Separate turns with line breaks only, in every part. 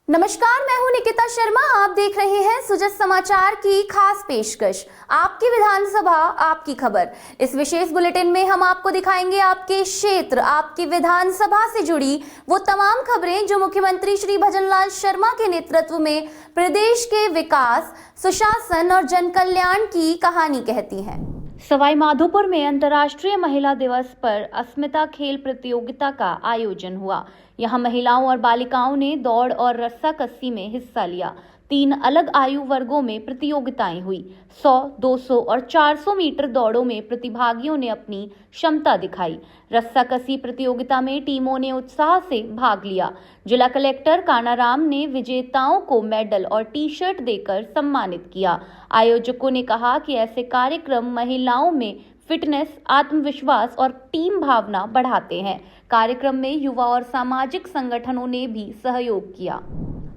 नमस्कार, मैं हूं निकिता शर्मा। आप देख रहे हैं सुजस समाचार की खास पेशकश, आपकी विधानसभा आपकी खबर। इस विशेष बुलेटिन में हम आपको दिखाएंगे आपके क्षेत्र, आपकी विधानसभा से जुड़ी वो तमाम खबरें जो मुख्यमंत्री श्री भजनलाल शर्मा के नेतृत्व में प्रदेश के विकास, सुशासन और जन कल्याण की कहानी कहती हैं। सवाई माधोपुर में अंतर्राष्ट्रीय महिला दिवस पर अस्मिता खेल प्रतियोगिता का आयोजन हुआ। यहां महिलाओं और बालिकाओं ने दौड़ और रस्साकसी में हिस्सा लिया। 3 अलग आयु वर्गों में प्रतियोगिताएं हुई। 100, 200 और 400 मीटर दौड़ों में प्रतिभागियों ने अपनी क्षमता दिखाई। रस्साकसी प्रतियोगिता में टीमों ने उत्साह से भाग लिया। जिला कलेक्टर कानाराम ने विजेताओं को मेडल और टी-शर्ट देकर सम्मानित किया। आयोजकों ने कहा कि ऐसे कार्यक्रम महिलाओं में फिटनेस, आत्मविश्वास और टीम भावना बढ़ाते हैं। कार्यक्रम में युवा और सामाजिक संगठनों ने भी सहयोग किया।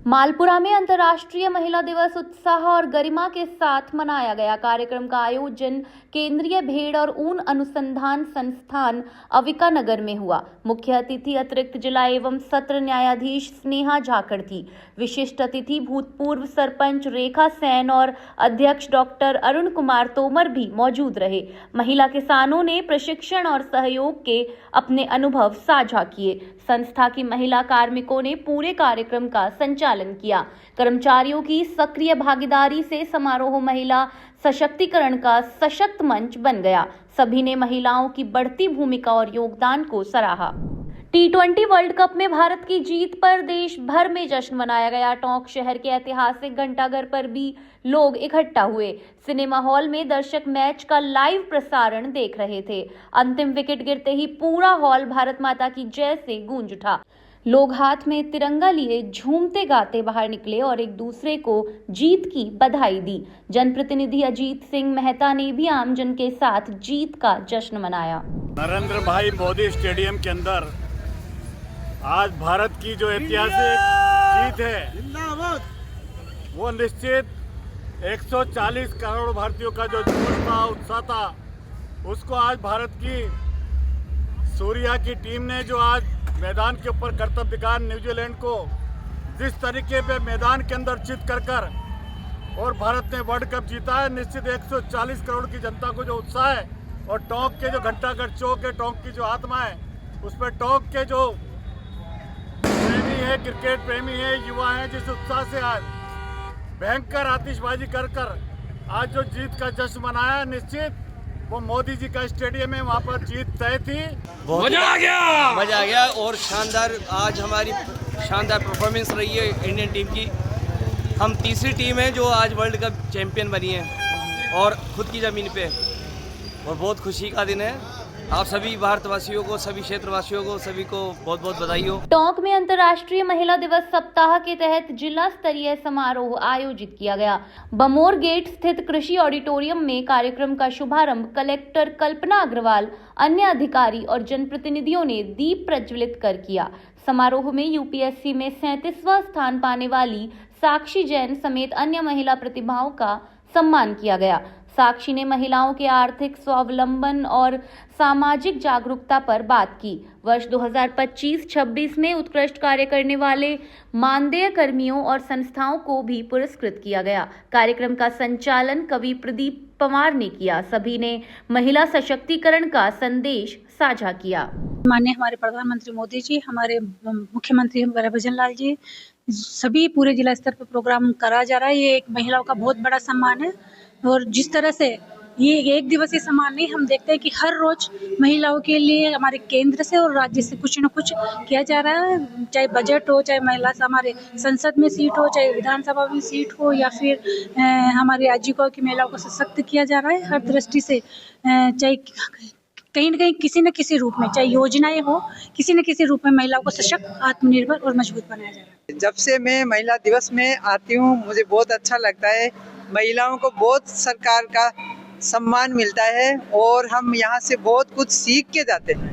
मालपुरा में अंतर्राष्ट्रीय महिला दिवस उत्साह और गरिमा के साथ मनाया गया। कार्यक्रम का आयोजन केंद्रीय भेड़ और ऊन अनुसंधान संस्थान अविका नगर में हुआ। मुख्य अतिथि अतिरिक्त जिला एवं सत्र न्यायाधीश स्नेहा झाकड़ थी। विशिष्ट अतिथि भूतपूर्व सरपंच रेखा सेन और अध्यक्ष डॉक्टर अरुण कुमार तोमर भी मौजूद रहे। महिला किसानों ने प्रशिक्षण और सहयोग के अपने अनुभव साझा किए। संस्था की महिला कार्मिकों ने पूरे कार्यक्रम का संचालन किया। कर्मचारियों की सक्रिय भागीदारी से समारोह महिला सशक्तिकरण का सशक्त मंच बन गया। सभी ने महिलाओं की बढ़ती भूमिका और योगदान को सराहा। T20 वर्ल्ड कप में भारत की जीत पर देश भर में जश्न मनाया गया। टोंक शहर के ऐतिहासिक घंटाघर पर भी लोग इकट्ठा हुए। सिनेमा हॉल में दर्शक मैच का लाइव प्रसारण देख रहे थे। अंतिम विकेट गिरते ही पूरा हॉल भारत माता की जय से गूंज उठा। लोग हाथ में तिरंगा लिए झूमते गाते बाहर निकले और एक दूसरे को जीत की बधाई दी। जनप्रतिनिधि अजीत सिंह मेहता ने भी आमजन के साथ जीत का जश्न मनाया।
नरेंद्र भाई मोदी स्टेडियम के अंदर आज भारत की जो ऐतिहासिक जीत है वो निश्चित 140 करोड़ भारतीयों का जो जोश था, उत्साह था, उसको आज भारत की सूर्या की टीम ने जो आज मैदान के ऊपर करतब दिखाया, न्यूजीलैंड को जिस तरीके पे मैदान के अंदर जीत कर और भारत ने वर्ल्ड कप जीता है। निश्चित 140 करोड़ की जनता को जो उत्साह है और टोंक के जो घंटाघर चौक है, टोंक की जो आत्मा है, उस पर टोंक के जो प्रेमी है, क्रिकेट प्रेमी है, युवा है, जिस उत्साह से आज भयंकर आतिशबाजी कर आज जो जीत का जश्न मनाया, निश्चित वो मोदी जी का स्टेडियम है, वहाँ पर जीत तय थी।
मजा आ गया और शानदार आज हमारी शानदार परफॉर्मेंस रही है इंडियन टीम की। हम तीसरी टीम है जो आज वर्ल्ड कप चैंपियन बनी है और खुद की ज़मीन पे, और बहुत खुशी का दिन है। आप सभी भारतवासियों को, सभी क्षेत्रवासियों को, सभी को बहुत बहुत बधाई हो।
टोंक में अंतर्राष्ट्रीय महिला दिवस सप्ताह के तहत जिला स्तरीय समारोह आयोजित किया गया। बमोर गेट स्थित कृषि ऑडिटोरियम में कार्यक्रम का शुभारंभ कलेक्टर कल्पना अग्रवाल, अन्य अधिकारी और जनप्रतिनिधियों ने दीप प्रज्वलित कर किया। समारोह में यूपीएससी में 37वां स्थान पाने वाली साक्षी जैन समेत अन्य महिला प्रतिभाओं का सम्मान किया गया। साक्षी ने महिलाओं के आर्थिक स्वावलंबन और सामाजिक जागरूकता पर बात की। वर्ष 2025-26 में उत्कृष्ट कार्य करने वाले मानदेय कर्मियों और संस्थाओं को भी पुरस्कृत किया गया। कार्यक्रम का संचालन कवि प्रदीप पवार ने किया। सभी ने महिला सशक्तिकरण का संदेश साझा किया।
माननीय हमारे प्रधानमंत्री मोदी जी, हमारे मुख्यमंत्री भजनलाल जी, सभी पूरे जिला स्तर पर प्रोग्राम करा जा रहा है। ये एक महिलाओं का बहुत बड़ा सम्मान है और जिस तरह से ये एक दिवसीय सम्मान नहीं, हम देखते हैं कि हर रोज महिलाओं के लिए हमारे केंद्र से और राज्य से कुछ न कुछ किया जा रहा है। चाहे बजट हो, चाहे महिला हमारे संसद में सीट हो, चाहे विधानसभा में सीट हो, या फिर हमारे आजीविका की महिलाओं को सशक्त किया जा रहा है हर दृष्टि से। चाहे कहीं न कहीं किसी न किसी रूप में, चाहे योजनाएं हो, किसी न किसी रूप में महिलाओं को सशक्त, आत्मनिर्भर और मजबूत बनाया जा रहा है।
जब से मैं महिला दिवस में आती हूँ मुझे बहुत अच्छा लगता है। महिलाओं को बहुत सरकार का सम्मान मिलता है और हम यहाँ से बहुत कुछ सीख के जाते हैं।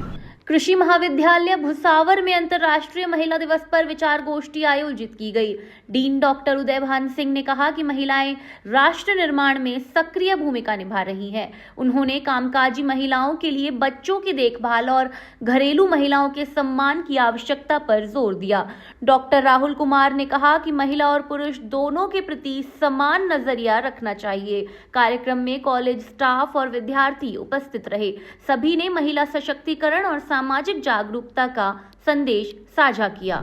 कृषि महाविद्यालय भुसावर में अंतर्राष्ट्रीय महिला दिवस पर विचार गोष्ठी आयोजित की गई। डीन डॉक्टर उदय भान सिंह ने कहा कि महिलाएं राष्ट्र निर्माण में सक्रिय भूमिका निभा रही हैं। उन्होंने कामकाजी महिलाओं के लिए बच्चों की देखभाल और घरेलू महिलाओं के सम्मान की आवश्यकता पर जोर दिया। डॉक्टर राहुल कुमार ने कहा कि महिला और पुरुष दोनों के प्रति समान नजरिया रखना चाहिए। कार्यक्रम में कॉलेज स्टाफ और विद्यार्थी उपस्थित रहे। सभी ने महिला सशक्तिकरण और सामाजिक जागरूकता का संदेश साझा किया।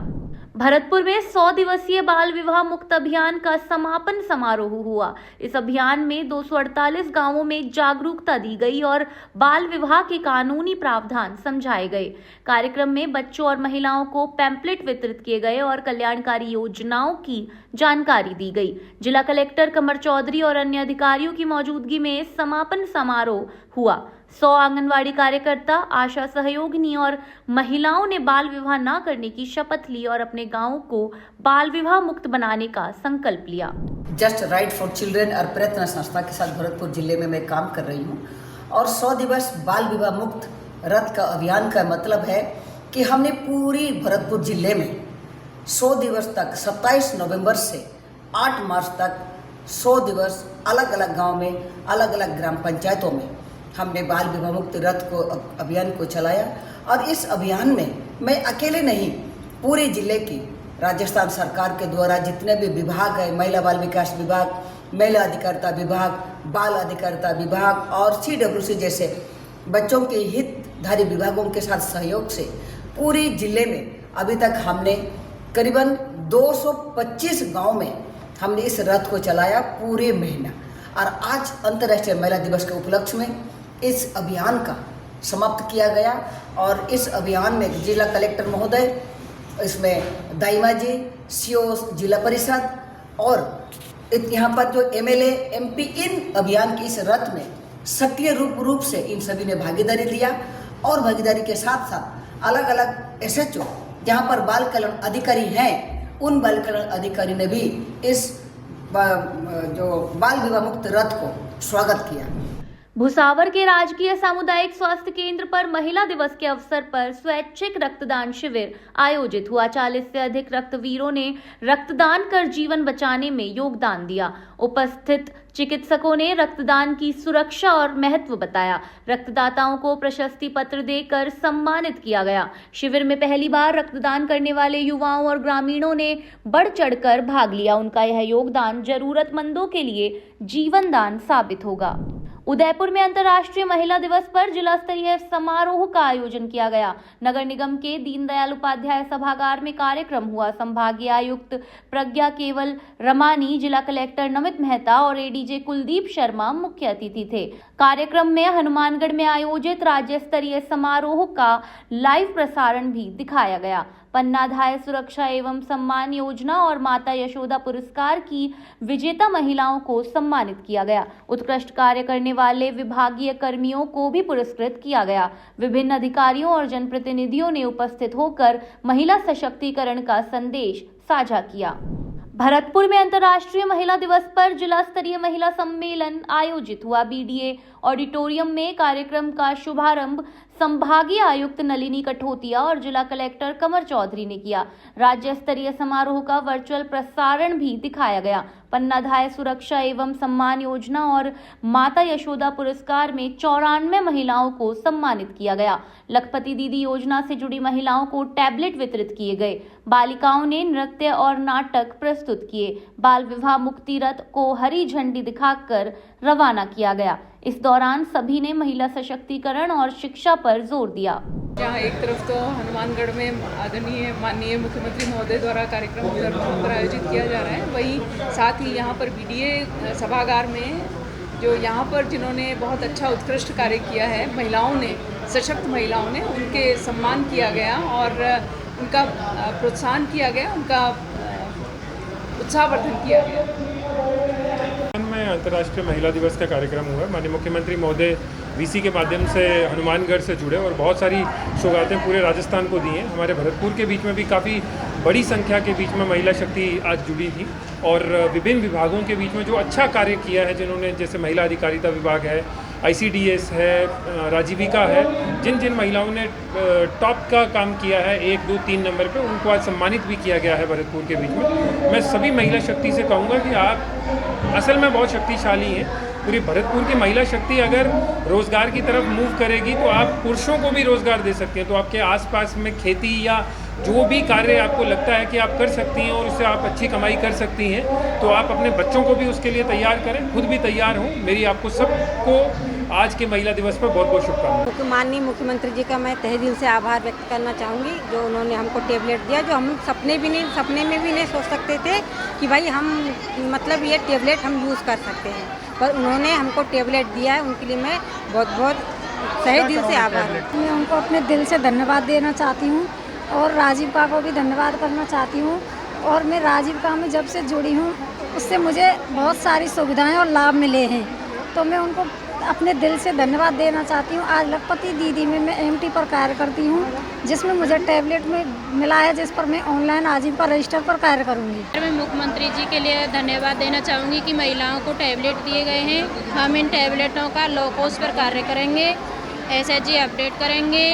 भरतपुर में 100 दिवसीय बाल विवाह मुक्त अभियान का समापन समारोह हुआ। इस अभियान में 248 गांवों में जागरूकता दी गई और बाल विवाह के कानूनी प्रावधान समझाए गए। कार्यक्रम में बच्चों और महिलाओं को पैम्पलेट वितरित किए गए और कल्याणकारी योजनाओं की जानकारी दी गई। जिला कलेक्टर कमर चौधरी और अन्य अधिकारियों की मौजूदगी में समापन समारोह हुआ। 100 आंगनवाड़ी कार्यकर्ता, आशा सहयोगिनी और महिलाओं ने बाल विवाह न करने की शपथ ली और अपने गांव को बाल विवाह मुक्त बनाने का संकल्प लिया।
जस्ट राइट फॉर चिल्ड्रन और प्रयत्न संस्था के साथ भरतपुर जिले में मैं काम कर रही हूँ और 100 दिवस बाल विवाह मुक्त रथ का अभियान का मतलब है कि हमने पूरी भरतपुर जिले में 100 दिवस तक 27 नवंबर से 8 मार्च तक 100 दिवस अलग अलग गाँव में, अलग अलग ग्राम पंचायतों में हमने बाल विवाह मुक्त रथ को अभियान को चलाया। और इस अभियान में मैं अकेले नहीं, पूरे जिले की राजस्थान सरकार के द्वारा जितने भी विभाग है, महिला बाल विकास विभाग, महिला अधिकारिता विभाग, बाल अधिकारिता विभाग और CWC जैसे बच्चों के हितधारी विभागों के साथ सहयोग से पूरे जिले में अभी तक हमने करीबन 225 गाँव में हमने इस रथ को चलाया पूरे महीना। और आज अंतर्राष्ट्रीय महिला दिवस के उपलक्ष्य में इस अभियान का समाप्त किया गया। और इस अभियान में जिला कलेक्टर महोदय, इसमें दाइमा जी, CO जिला परिषद और यहाँ पर जो MLA MP इन अभियान की इस रथ में सक्रिय रूप से इन सभी ने भागीदारी लिया। और भागीदारी के साथ साथ अलग अलग SHO जहाँ पर बाल कल्याण अधिकारी हैं, उन बाल कल्याण अधिकारी ने भी इस जो बाल विवाह मुक्त रथ को स्वागत किया।
भुसावर के राजकीय सामुदायिक स्वास्थ्य केंद्र पर महिला दिवस के अवसर पर स्वैच्छिक रक्तदान शिविर आयोजित हुआ। 40 से अधिक रक्तवीरों ने रक्तदान कर जीवन बचाने में योगदान दिया। उपस्थित चिकित्सकों ने रक्तदान की सुरक्षा और महत्व बताया। रक्तदाताओं को प्रशस्ति पत्र देकर सम्मानित किया गया। शिविर में पहली बार रक्तदान करने वाले युवाओं और ग्रामीणों ने बढ़ चढ़कर भाग लिया। उनका यह योगदान जरूरतमंदों के लिए जीवन दान साबित होगा। उदयपुर में अंतर्राष्ट्रीय महिला दिवस पर जिला स्तरीय समारोह का आयोजन किया गया। नगर निगम के दीनदयाल उपाध्याय सभागार में कार्यक्रम हुआ। संभागीय आयुक्त प्रज्ञा केवल रमानी, जिला कलेक्टर नमित मेहता और ADJ कुलदीप शर्मा मुख्य अतिथि थे। कार्यक्रम में हनुमानगढ़ में आयोजित राज्य स्तरीय समारोह का लाइव प्रसारण भी दिखाया गया। पन्नाधाय सुरक्षा एवं सम्मान योजना और माता यशोदा पुरस्कार की विजेता महिलाओं को सम्मानित किया गया। उत्कृष्ट कार्य करने वाले विभागीय कर्मियों को भी पुरस्कृत किया गया। विभिन्न अधिकारियों और जनप्रतिनिधियों ने उपस्थित होकर महिला सशक्तिकरण का संदेश साझा किया। भरतपुर में अंतर्राष्ट्रीय महिला दिवस पर जिला स्तरीय महिला सम्मेलन आयोजित हुआ। BDA ऑडिटोरियम में कार्यक्रम का शुभारंभ संभागीय आयुक्त नलिनी कठोतिया और जिला कलेक्टर कमर चौधरी ने किया। राज्य स्तरीय समारोह का वर्चुअल प्रसारण भी दिखाया गया। पन्नाधाय सुरक्षा एवं सम्मान योजना और माता यशोदा पुरस्कार में 94 महिलाओं को सम्मानित किया गया। लखपति दीदी योजना से जुड़ी महिलाओं को टैबलेट वितरित किए गए। बालिकाओं ने नृत्य और नाटक प्रस्तुत किए। बाल विवाह मुक्ति रथ को हरी झंडी दिखाकर रवाना किया गया। इस दौरान सभी ने महिला सशक्तिकरण और शिक्षा पर जोर दिया।
जहाँ एक तरफ तो हनुमानगढ़ में आदरणीय माननीय मुख्यमंत्री महोदय द्वारा कार्यक्रम पर आयोजित किया जा रहा है, वहीं साथ ही यहाँ पर BDA सभागार में जो यहाँ पर जिन्होंने बहुत अच्छा उत्कृष्ट कार्य किया है, महिलाओं ने, सशक्त महिलाओं ने, उनके सम्मान किया गया और उनका प्रोत्साहन किया गया, उनका उत्साहवर्धन किया गया।
में अंतर्राष्ट्रीय महिला दिवस का कार्यक्रम हुआ। माननीय मुख्यमंत्री महोदय VC के माध्यम से हनुमानगढ़ से जुड़े और बहुत सारी सौगातें पूरे राजस्थान को दी हैं। हमारे भरतपुर के बीच में भी काफ़ी बड़ी संख्या के बीच में महिला शक्ति आज जुड़ी थी और विभिन्न विभागों के बीच में जो अच्छा कार्य किया है जिन्होंने, जैसे महिला अधिकारिता विभाग है ICDS है, राजीविका है, जिन जिन महिलाओं ने टॉप का काम किया है 1, 2, 3 नंबर पे, उनको आज सम्मानित भी किया गया है भरतपुर के बीच में। मैं सभी महिला शक्ति से कहूँगा कि आप असल में बहुत शक्तिशाली हैं। पूरी भरतपुर की महिला शक्ति अगर रोज़गार की तरफ मूव करेगी तो आप पुरुषों को भी रोज़गार दे सकते हैं। तो आपके आसपास में खेती या जो भी कार्य आपको लगता है कि आप कर सकती हैं और उससे आप अच्छी कमाई कर सकती हैं, तो आप अपने बच्चों को भी उसके लिए तैयार करें, खुद भी तैयार हों। मेरी आपको सबको आज के महिला दिवस पर बहुत बहुत शुभकामनाएं।
माननीय मुख्यमंत्री जी का मैं तहे दिल से आभार व्यक्त करना चाहूँगी, जो उन्होंने हमको टेबलेट दिया, जो हम सपने में भी नहीं सोच सकते थे कि भाई हम मतलब ये टेबलेट हम यूज़ कर सकते हैं, पर उन्होंने हमको टेबलेट दिया है। उनके लिए मैं बहुत बहुत तहे दिल से आभार व्यक्त।
मैं उनको अपने दिल से धन्यवाद देना चाहती हूँ और राजीविका को भी धन्यवाद करना चाहती हूँ। और मैं राजीविका में जब से जुड़ी हूँ उससे मुझे बहुत सारी सुविधाएं और लाभ मिले हैं, तो मैं उनको अपने दिल से धन्यवाद देना चाहती हूँ। आज लखपति दीदी में मैं MT पर कार्य करती हूँ, जिसमें मुझे टैबलेट में मिला है, जिस पर मैं ऑनलाइन आजीविका रजिस्टर पर कार्य करूँगी।
मैं मुख्यमंत्री जी के लिए धन्यवाद देना चाहूँगी कि महिलाओं को टैबलेट दिए गए हैं। हम इन टैबलेटों का लो कॉस्ट पर कार्य करेंगे, SHG अपडेट करेंगे।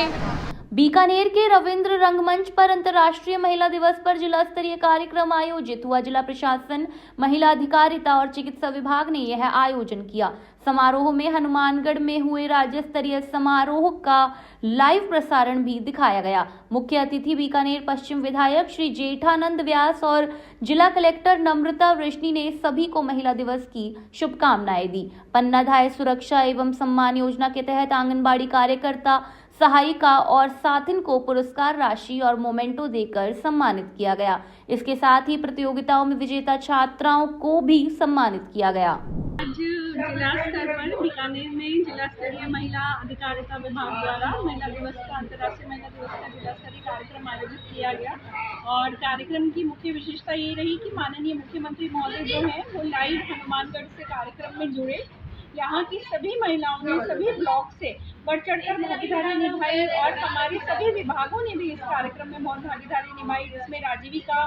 बीकानेर के रविंद्र रंगमंच पर अंतर्राष्ट्रीय महिला दिवस पर जिला स्तरीय कार्यक्रम आयोजित हुआ। जिला प्रशासन, महिला अधिकारिता और चिकित्सा विभाग ने यह आयोजन किया। समारोह में हनुमानगढ़ में हुए राज्य स्तरीय समारोह का लाइव प्रसारण भी दिखाया गया। मुख्य अतिथि बीकानेर पश्चिम विधायक श्री जेठानंद व्यास और जिला कलेक्टर नम्रता वृष्णि ने सभी को महिला दिवस की शुभकामनाएं दी। पन्नाधाय सुरक्षा एवं सम्मान योजना के तहत आंगनबाड़ी कार्यकर्ता, सहायिका और साथिन को पुरस्कार राशि और मोमेंटो देकर सम्मानित किया गया। इसके साथ ही प्रतियोगिताओं में विजेता छात्राओं को भी सम्मानित किया गया।
आज जिला स्तर पर बीकानेर में जिला स्तरीय महिला अधिकारिता विभाग द्वारा महिला दिवस का अंतर्राष्ट्रीय महिला दिवस का जिला स्तरीय कार्यक्रम आयोजित किया गया। और कार्यक्रम की मुख्य विशेषता ये रही कि माननीय मुख्यमंत्री महोदय जो है वो लाइव हनुमानगढ़ से कार्यक्रम में जुड़े। यहाँ की सभी महिलाओं ने सभी ब्लॉक से बढ़ चढ़कर भागीदारी निभाई और हमारे सभी विभागों ने भी इस कार्यक्रम में बहुत भागीदारी निभाई, जिसमें राजीविका,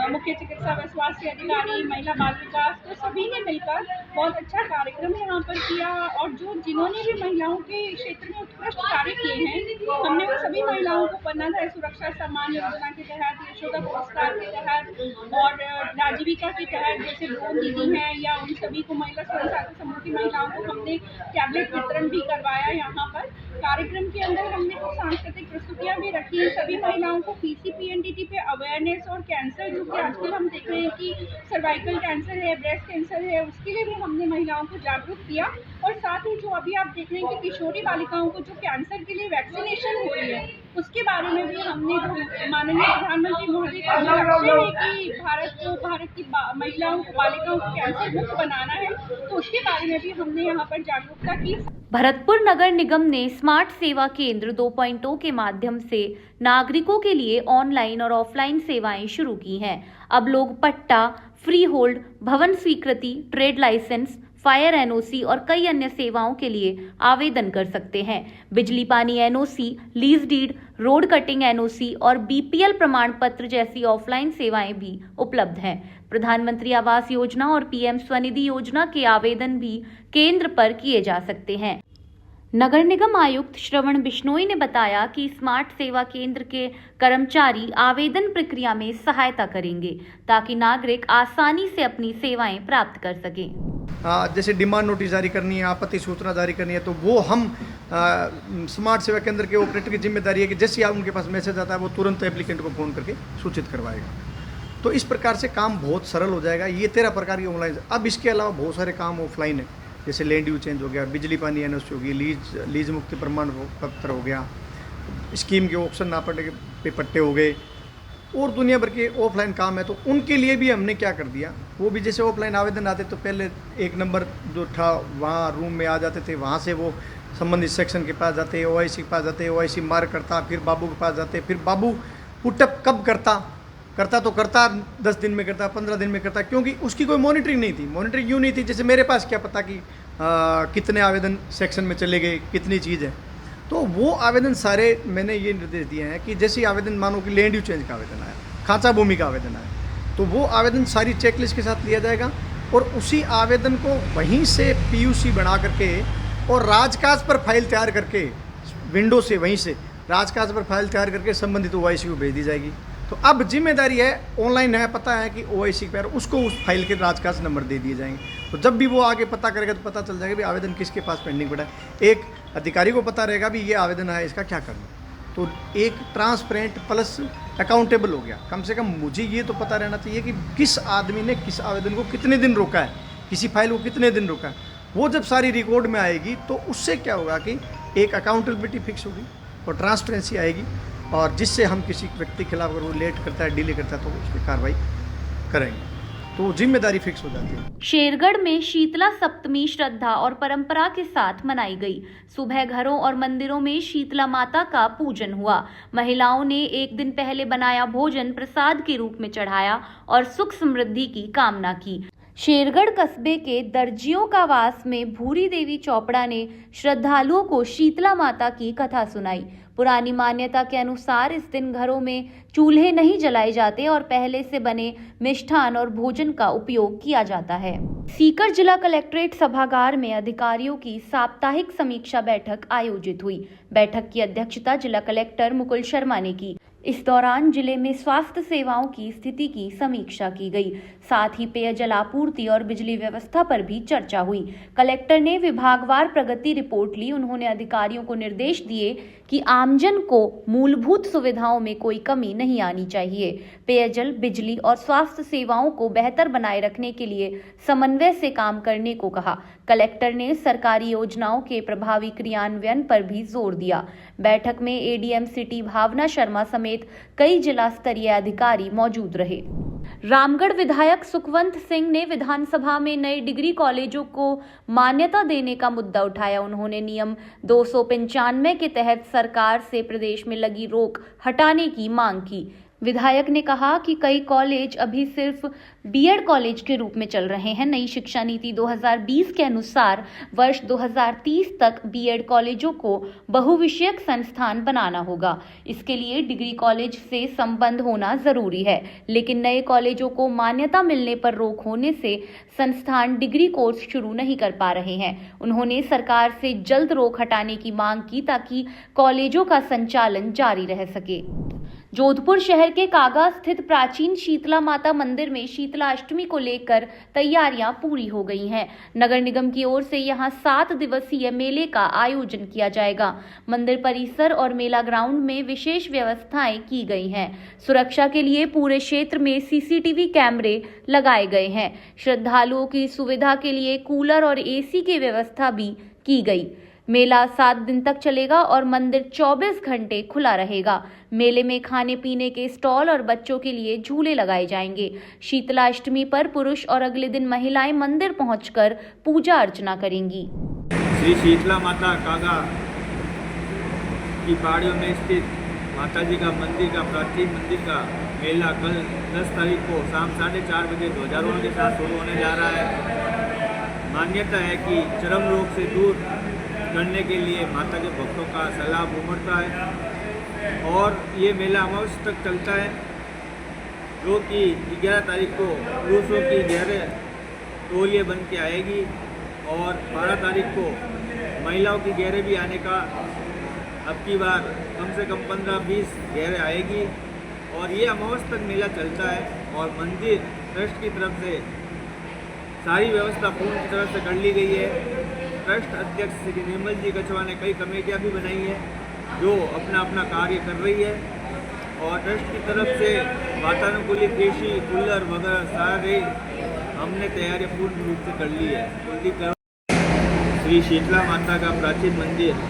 मुख्य चिकित्सा व स्वास्थ्य अधिकारी, महिला बाल विकास, तो सभी ने मिलकर बहुत अच्छा कार्यक्रम यहाँ पर किया। और जिन्होंने भी महिलाओं के क्षेत्र में उत्कृष्ट कार्य किए हैं, हमने उन सभी महिलाओं को पन्नाधाय सुरक्षा सम्मान योजना के तहत, यशोदा पुरस्कार के तहत और राजीविका के तहत, जैसे ड्रोन दीदी हैं, या उन सभी को महिला स्वयं सहायता समूह की महिलाओं को हमने टैबलेट वितरण भी करवाया। यहाँ पर कार्यक्रम के अंदर हमने कुछ सांस्कृतिक प्रस्तुतियाँ भी रखी। सभी महिलाओं को PCPNDT पे अवेयरनेस और कैंसर, जो कि आजकल हम देख रहे हैं कि सर्वाइकल कैंसर है, ब्रेस्ट कैंसर है, उसके लिए भी हमने महिलाओं को जागरूक किया। और साथ ही जो अभी आप देख रहे हैं कि किशोरी बालिकाओं को जो कैंसर के लिए वैक्सीनेशन हो रही है, उसके बारे में भी हमने, जो माननीय प्रधानमंत्री महोदय का जो लक्ष्य है कि भारत की महिलाओं को, बालिकाओं को कैंसर मुक्त बनाना है, तो उसके बारे में भी हमने यहाँ पर जागरूकता की।
भरतपुर नगर निगम ने स्मार्ट सेवा केंद्र 2.0 के माध्यम से नागरिकों के लिए ऑनलाइन और ऑफलाइन सेवाएं शुरू की हैं। अब लोग पट्टा, फ्री होल्ड, भवन स्वीकृति, ट्रेड लाइसेंस, फायर NOC और कई अन्य सेवाओं के लिए आवेदन कर सकते हैं। बिजली पानी NOC, lease deed, road cutting NOC और BPL प्रमाण पत्र जैसी ऑफलाइन सेवाएं भी उपलब्ध हैं। प्रधानमंत्री आवास योजना और PM स्वनिधि योजना के आवेदन भी केंद्र पर किए जा सकते हैं। नगर निगम आयुक्त श्रवण बिश्नोई ने बताया कि स्मार्ट सेवा केंद्र के कर्मचारी आवेदन प्रक्रिया में सहायता करेंगे, ताकि नागरिक आसानी से अपनी सेवाएं प्राप्त कर सकें।
जैसे डिमांड नोटिस जारी करनी है, आपत्ति सूचना जारी करनी है, तो वो हम स्मार्ट सेवा केंद्र के ऑपरेटर की जिम्मेदारी है कि जैसे आप उनके पास मैसेज आता है वो तुरंत एप्लीकेंट को फ़ोन करके सूचित करवाएगा। तो इस प्रकार से काम बहुत सरल हो जाएगा। ये 13 प्रकार की ऑनलाइन। अब इसके अलावा बहुत सारे काम ऑफलाइन है, जैसे लैंड यूज चेंज हो गया, बिजली पानी NOC होगी, लीज मुक्ति प्रमाण पत्र हो गया, स्कीम के ऑप्शन नापने के पट्टे हो गए, और दुनिया भर के ऑफलाइन काम है। तो उनके लिए भी हमने क्या कर दिया, वो भी जैसे ऑफलाइन आवेदन आते तो पहले एक नंबर जो था वहाँ रूम में आ जाते थे, वहाँ से वो संबंधित सेक्शन के पास जाते, OIC के पास जाते, OIC मार्क करता, फिर बाबू के पास जाते, फिर बाबू पुटअप कब करता तो करता 10 दिन में करता, 15 दिन में करता, क्योंकि उसकी कोई मॉनिटरिंग नहीं थी। मॉनिटरिंग यूँ नहीं थी जैसे मेरे पास क्या पता कि कितने आवेदन सेक्शन में चले गए, कितनी चीज़ है। तो वो आवेदन सारे मैंने ये निर्देश दिए हैं कि जैसे आवेदन मानो कि लैंड यूज चेंज का आवेदन आया, खांचा भूमि का आवेदन आया, तो वो आवेदन सारी चेकलिस्ट के साथ लिया जाएगा और उसी आवेदन को वहीं से PUC बना करके और राजकाज पर फाइल तैयार करके विंडो से वहीं से राजकाज पर फाइल तैयार करके संबंधित OIC को भेज दी जाएगी। तो अब जिम्मेदारी है, ऑनलाइन है, पता है कि OIC पर उसको उस फाइल के राजकाज नंबर दे दिए जाएंगे। तो जब भी वो आगे पता करेगा तो पता चल जाएगा भी आवेदन किसके पास पेंडिंग पड़ा है। एक अधिकारी को पता रहेगा भी ये आवेदन है, इसका क्या करना। तो एक ट्रांसपेरेंट प्लस अकाउंटेबल हो गया। कम से कम मुझे ये तो पता रहना चाहिए कि किस आदमी ने किस आवेदन को कितने दिन रोका है, किसी फाइल को कितने दिन रोका है। वो जब सारी रिकॉर्ड में आएगी तो उससे क्या होगा कि एक अकाउंटेबिलिटी फिक्स होगी और ट्रांसपेरेंसी आएगी, और जिससे हम किसी व्यक्ति के खिलाफ अगर वो लेट करता है, डिले करता है, तो उस पर कार्रवाई करेंगे। तो जिम्मेदारी फिक्स हो जाती है।
शेरगढ़ में शीतला सप्तमी श्रद्धा और परंपरा के साथ मनाई गई। सुबह घरों और मंदिरों में शीतला माता का पूजन हुआ। महिलाओं ने एक दिन पहले बनाया भोजन प्रसाद के रूप में चढ़ाया और सुख समृद्धि की कामना की। शेरगढ़ कस्बे के दर्जियों का वास में भूरी देवी चोपड़ा ने श्रद्धालुओं को शीतला माता की कथा सुनाई। पुरानी मान्यता के अनुसार इस दिन घरों में चूल्हे नहीं जलाए जाते और पहले से बने मिष्ठान और भोजन का उपयोग किया जाता है। सीकर जिला कलेक्ट्रेट सभागार में अधिकारियों की साप्ताहिक समीक्षा बैठक आयोजित हुई। बैठक की अध्यक्षता जिला कलेक्टर मुकुल शर्मा ने की। इस दौरान जिले में स्वास्थ्य सेवाओं की स्थिति की समीक्षा की गई। साथ ही पेयजल आपूर्ति और बिजली व्यवस्था पर भी चर्चा हुई। कलेक्टर ने विभागवार प्रगति रिपोर्ट ली। उन्होंने अधिकारियों को निर्देश दिए कि आमजन को मूलभूत सुविधाओं में कोई कमी नहीं आनी चाहिए। पेयजल, बिजली और स्वास्थ्य सेवाओं को बेहतर बनाए रखने के लिए समन्वय से काम करने को कहा। कलेक्टर ने सरकारी योजनाओं के प्रभावी क्रियान्वयन पर भी जोर दिया। बैठक में ADM सिटी भावना शर्मा समेत कई जिला स्तरीय अधिकारी मौजूद रहे। रामगढ़ विधायक सुखवंत सिंह ने विधानसभा में नए डिग्री कॉलेजों को मान्यता देने का मुद्दा उठाया। उन्होंने नियम 295 के तहत सरकार से प्रदेश में लगी रोक हटाने की मांग की। विधायक ने कहा कि कई कॉलेज अभी सिर्फ B.Ed कॉलेज के रूप में चल रहे हैं। नई शिक्षा नीति 2020 के अनुसार वर्ष 2030 तक B.Ed कॉलेजों को बहुविषयक संस्थान बनाना होगा। इसके लिए डिग्री कॉलेज से संबंध होना जरूरी है, लेकिन नए कॉलेजों को मान्यता मिलने पर रोक होने से संस्थान डिग्री कोर्स शुरू नहीं कर पा रहे हैं। उन्होंने सरकार से जल्द रोक हटाने की मांग की ताकि कॉलेजों का संचालन जारी रह सके। जोधपुर शहर के कागा स्थित प्राचीन शीतला माता मंदिर में शीतला अष्टमी को लेकर तैयारियां पूरी हो गई हैं। नगर निगम की ओर से यहां 7 दिवसीय मेले का आयोजन किया जाएगा। मंदिर परिसर और मेला ग्राउंड में विशेष व्यवस्थाएं की गई हैं। सुरक्षा के लिए पूरे क्षेत्र में CCTV कैमरे लगाए गए हैं। श्रद्धालुओं की सुविधा के लिए कूलर और AC की व्यवस्था भी की गई। मेला 7 दिन तक चलेगा और मंदिर 24 घंटे खुला रहेगा। मेले में खाने पीने के स्टॉल और बच्चों के लिए झूले लगाए जाएंगे। शीतला अष्टमी पर पुरुष और अगले दिन महिलाएं मंदिर पहुंचकर पूजा अर्चना करेंगी।
श्री शीतला माता कागा की पहाड़ियों में स्थित माता जी का मंदिर का प्राचीन मंदिर का मेला कल 10 तारीख को शाम 4:30 बजे ध्वजारोहण के साथ शुरू होने जा रहा है। मान्यता है कि चरम रोग से दूर करने के लिए माता के भक्तों का सैलाब उमड़ता है और ये मेला अमावस्या तक चलता है, जो कि 11 तारीख को पुरुषों की गहरे टोलियाँ बन के आएगी और 12 तारीख को महिलाओं की गहरे भी आने का अब की बार कम से कम 15-20 गहरे आएगी और ये अमावस्या तक मेला चलता है। और मंदिर ट्रस्ट की तरफ से सारी व्यवस्था पूर्ण तरह से कर ली गई है। ट्रस्ट अध्यक्ष श्री निर्मल जी कछवा ने कई कमेटियां भी बनाई हैं जो अपना अपना कार्य कर रही है और ट्रस्ट की तरफ से वातानुकूलित AC, कूलर वगैरह सारे हमने तैयारियां पूर्ण रूप से कर ली है। श्री शीतला माता का प्राचीन मंदिर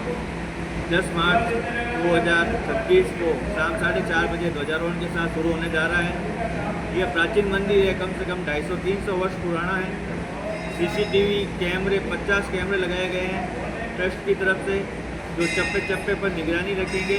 10 मार्च 2026 को शाम 4:30 बजे ध्वजारोहण के साथ शुरू होने जा रहा है। यह प्राचीन मंदिर है, कम से कम 250-300 वर्ष पुराना है। CCTV कैमरे 50 कैमरे लगाए गए हैं ट्रस्ट की तरफ से, जो चप्पे चप्पे पर निगरानी रखेंगे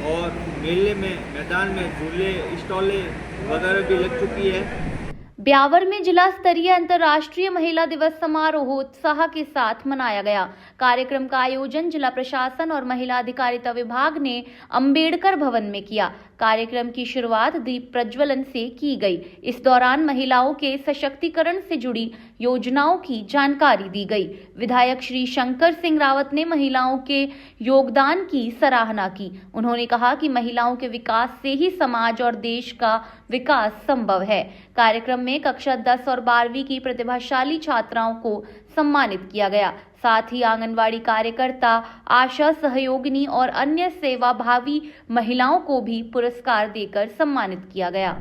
और मेले में मैदान में झूले स्टॉले वगैरह भी लग चुकी है।
ब्यावर में जिला स्तरीय अंतर्राष्ट्रीय महिला दिवस समारोह उत्साह के साथ मनाया गया। कार्यक्रम का आयोजन जिला प्रशासन और महिला अधिकारिता विभाग ने अंबेडकर भवन में किया। कार्यक्रम की शुरुआत दीप प्रज्वलन से की गई। इस दौरान महिलाओं के सशक्तिकरण से जुड़ी योजनाओं की जानकारी दी गई। विधायक श्री शंकर सिंह रावत ने महिलाओं के योगदान की सराहना की। उन्होंने कहा कि महिलाओं के विकास से ही समाज और देश का विकास संभव है। कार्यक्रम में कक्षा 10 और 12वीं की प्रतिभाशाली छात्राओं को सम्मानित किया गया। साथ ही आंगनवाड़ी कार्यकर्ता, आशा सहयोगिनी और अन्य सेवाभावी महिलाओं को भी पुरस्कार देकर सम्मानित किया गया।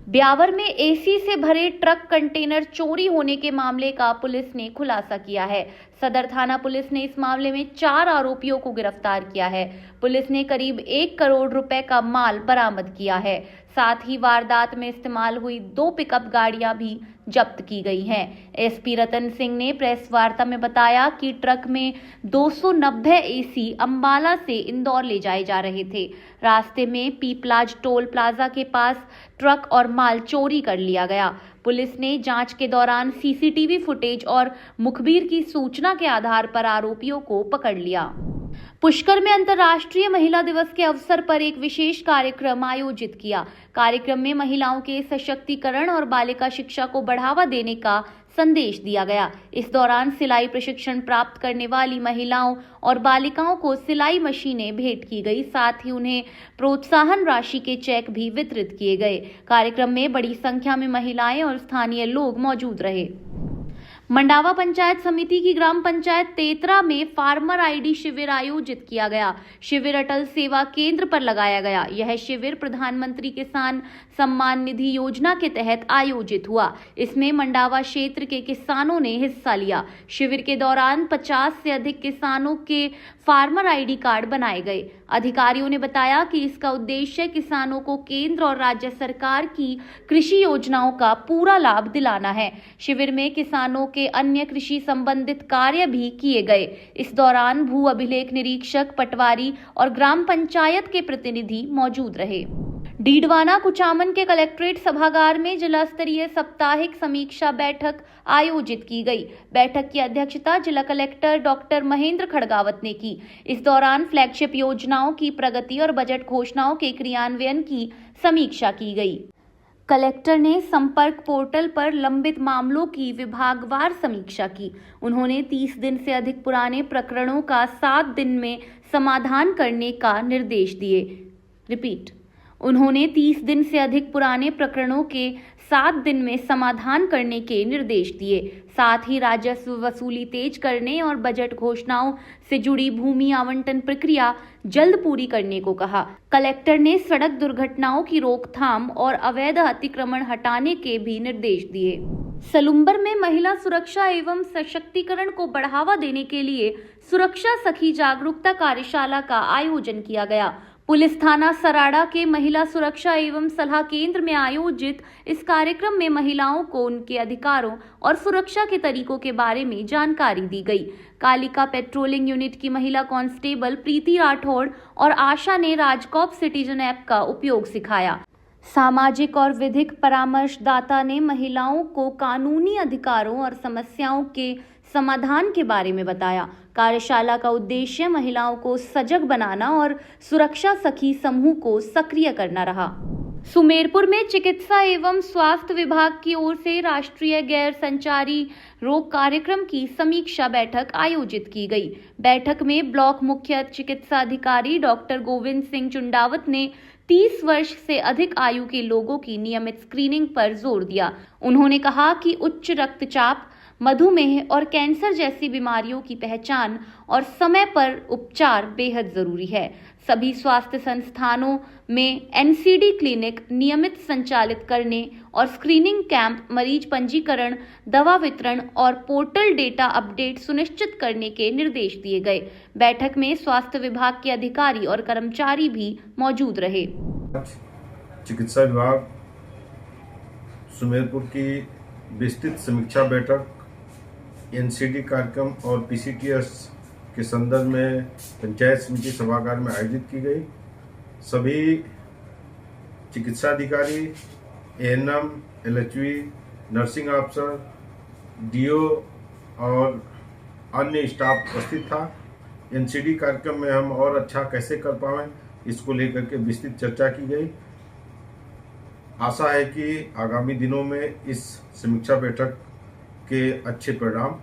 ब्यावर में एसी से भरे ट्रक कंटेनर चोरी होने के मामले का पुलिस ने खुलासा किया है। सदर थाना पुलिस ने इस मामले में 4 आरोपियों को गिरफ्तार किया है। पुलिस ने करीब 1 करोड़ रुपए का माल बरामद किया है। साथ ही वारदात में इस्तेमाल हुई 2 पिकअप गाड़ियां भी जब्त की गई हैं। एसपी रतन सिंह ने प्रेस वार्ता में बताया कि ट्रक में 290 एसी अंबाला से इंदौर ले जाए जा रहे थे। रास्ते में पीपलाज टोल प्लाजा के पास ट्रक और माल चोरी कर लिया गया। पुलिस ने जांच के दौरान सीसीटीवी फुटेज और मुखबिर की सूचना के आधार पर आरोपियों को पकड़ लिया। पुष्कर में अंतर्राष्ट्रीय महिला दिवस के अवसर पर एक विशेष कार्यक्रम आयोजित किया। कार्यक्रम में महिलाओं के सशक्तिकरण और बालिका शिक्षा को बढ़ावा देने का संदेश दिया गया। इस दौरान सिलाई प्रशिक्षण प्राप्त करने वाली महिलाओं और बालिकाओं को सिलाई मशीनें भेंट की गई। साथ ही उन्हें प्रोत्साहन राशि के चेक भी वितरित किए गए। कार्यक्रम में बड़ी संख्या में महिलाएं और स्थानीय लोग मौजूद रहे। मंडावा पंचायत समिति की ग्राम पंचायत तेतरा में फार्मर आईडी शिविर आयोजित किया गया। शिविर अटल सेवा केंद्र पर लगाया गया। यह शिविर प्रधानमंत्री किसान सम्मान निधि योजना के तहत आयोजित हुआ। इसमें मंडावा क्षेत्र के किसानों ने हिस्सा लिया। शिविर के दौरान 50 से अधिक किसानों के फार्मर आईडी कार्ड बनाए गए। अधिकारियों ने बताया कि इसका उद्देश्य किसानों को केंद्र और राज्य सरकार की कृषि योजनाओं का पूरा लाभ दिलाना है। शिविर में किसानों के अन्य कृषि संबंधित कार्य भी किए गए। इस दौरान भू अभिलेख निरीक्षक, पटवारी और ग्राम पंचायत के प्रतिनिधि मौजूद रहे। डीडवाना कुचामन के कलेक्ट्रेट सभागार में जिला स्तरीय साप्ताहिक समीक्षा बैठक आयोजित की गई। बैठक की अध्यक्षता जिला कलेक्टर डॉक्टर महेंद्र खड़गावत ने की। इस दौरान फ्लैगशिप योजनाओं की प्रगति और बजट घोषणाओं के क्रियान्वयन की समीक्षा की गई। कलेक्टर ने संपर्क पोर्टल पर लंबित मामलों की विभागवार समीक्षा की। उन्होंने 30 दिन से अधिक पुराने प्रकरणों का 7 दिन में समाधान करने का निर्देश दिए। उन्होंने 30 दिन से अधिक पुराने प्रकरणों के 7 दिन में समाधान करने के निर्देश दिए। साथ ही राजस्व वसूली तेज करने और बजट घोषणाओं से जुड़ी भूमि आवंटन प्रक्रिया जल्द पूरी करने को कहा। कलेक्टर ने सड़क दुर्घटनाओं की रोकथाम और अवैध अतिक्रमण हटाने के भी निर्देश दिए। सलुम्बर में महिला सुरक्षा एवं सशक्तिकरण को बढ़ावा देने के लिए सुरक्षा सखी जागरूकता कार्यशाला का आयोजन किया गया। पुलिस थाना सराड़ा के महिला सुरक्षा एवं सलाह केंद्र में आयोजित इस कार्यक्रम में महिलाओं को उनके अधिकारों और सुरक्षा के तरीकों के बारे में जानकारी दी गई। कालिका पेट्रोलिंग यूनिट की महिला कांस्टेबल प्रीति राठौड़ और आशा ने राजकॉप सिटीजन ऐप का उपयोग सिखाया। सामाजिक और विधिक परामर्शदाता ने महिलाओं को कानूनी अधिकारों और समस्याओं के समाधान के बारे में बताया। कार्यशाला का उद्देश्य महिलाओं को सजग बनाना और सुरक्षा सखी समूह को सक्रिय करना रहा। सुमेरपुर में चिकित्सा एवं स्वास्थ्य विभाग की ओर से राष्ट्रीय गैर संचारी रोग कार्यक्रम की समीक्षा बैठक आयोजित की गई। बैठक में ब्लॉक मुख्य चिकित्सा अधिकारी डॉक्टर गोविंद सिंह चुंडावत ने 30 वर्ष से अधिक आयु के लोगों की नियमित स्क्रीनिंग पर जोर दिया। उन्होंने कहा कि उच्च रक्तचाप, मधुमेह और कैंसर जैसी बीमारियों की पहचान और समय पर उपचार बेहद जरूरी है। सभी स्वास्थ्य संस्थानों में एनसीडी क्लिनिक नियमित संचालित करने और स्क्रीनिंग कैंप, मरीज पंजीकरण, दवा वितरण और पोर्टल डेटा अपडेट सुनिश्चित करने के निर्देश दिए गए। बैठक में स्वास्थ्य विभाग के अधिकारी और कर्मचारी भी मौजूद रहे।
चिकित्सा विभाग सुमेरपुर की विस्तृत समीक्षा बैठक एनसीडी कार्यक्रम और पीसीटीएस के संदर्भ में पंचायत समिति सभागार में आयोजित की गई। सभी चिकित्सा अधिकारी, एएनएम, एलएचवी, नर्सिंग अफसर, डीओ और अन्य स्टाफ उपस्थित था। एनसीडी कार्यक्रम में हम और अच्छा कैसे कर पाएं, इसको लेकर के विस्तृत चर्चा की गई। आशा है कि आगामी दिनों में इस समीक्षा बैठक के अच्छे परिणाम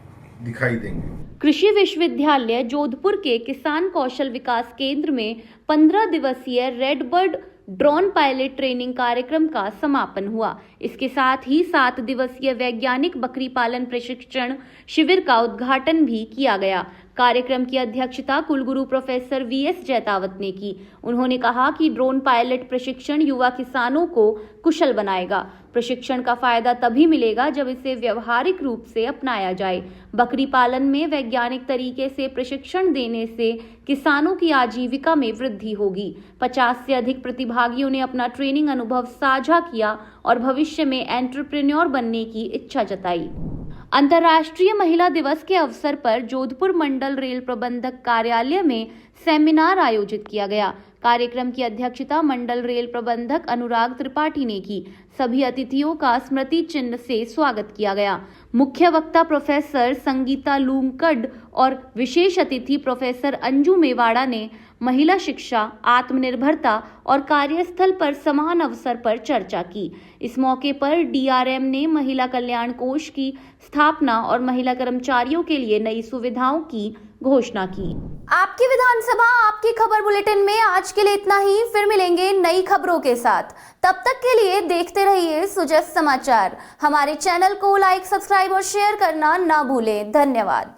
दिखाई देंगे।
कृषि विश्वविद्यालय जोधपुर के किसान कौशल विकास केंद्र में 15 दिवसीय रेडबर्ड ड्रोन पायलट ट्रेनिंग कार्यक्रम का समापन हुआ। इसके साथ ही 7 दिवसीय वैज्ञानिक बकरी पालन प्रशिक्षण शिविर का उद्घाटन भी किया गया। कार्यक्रम की अध्यक्षता कुलगुरु प्रोफेसर वीएस जैतावत ने की। उन्होंने कहा कि ड्रोन पायलट प्रशिक्षण युवा किसानों को कुशल बनाएगा। प्रशिक्षण का फायदा तभी मिलेगा जब इसे व्यवहारिक रूप से अपनाया जाए। बकरी पालन में वैज्ञानिक तरीके से प्रशिक्षण देने से किसानों की आजीविका में वृद्धि होगी। 50 से अधिक प्रतिभागियों ने अपना ट्रेनिंग अनुभव साझा किया और भविष्य में एंटरप्रेन्योर बनने की इच्छा जताई। अंतर्राष्ट्रीय महिला दिवस के अवसर पर जोधपुर मंडल रेल प्रबंधक कार्यालय में सेमिनार आयोजित किया गया। कार्यक्रम की अध्यक्षता मंडल रेल प्रबंधक अनुराग त्रिपाठी ने की। सभी अतिथियों का स्मृति चिन्ह से स्वागत किया गया। मुख्य वक्ता प्रोफेसर संगीता लूमकड और विशेष अतिथि प्रोफेसर अंजू मेवाड़ा ने महिला शिक्षा, आत्मनिर्भरता और कार्यस्थल पर समान अवसर पर चर्चा की। इस मौके पर डीआरएम ने महिला कल्याण कोष की स्थापना और महिला कर्मचारियों के लिए नई सुविधाओं की घोषणा की। आपकी विधानसभा आपकी खबर बुलेटिन में आज के लिए इतना ही। फिर मिलेंगे नई खबरों के साथ। तब तक के लिए देखते रहिए सुजस समाचार। हमारे चैनल को लाइक, सब्सक्राइब और शेयर करना ना भूलें। धन्यवाद।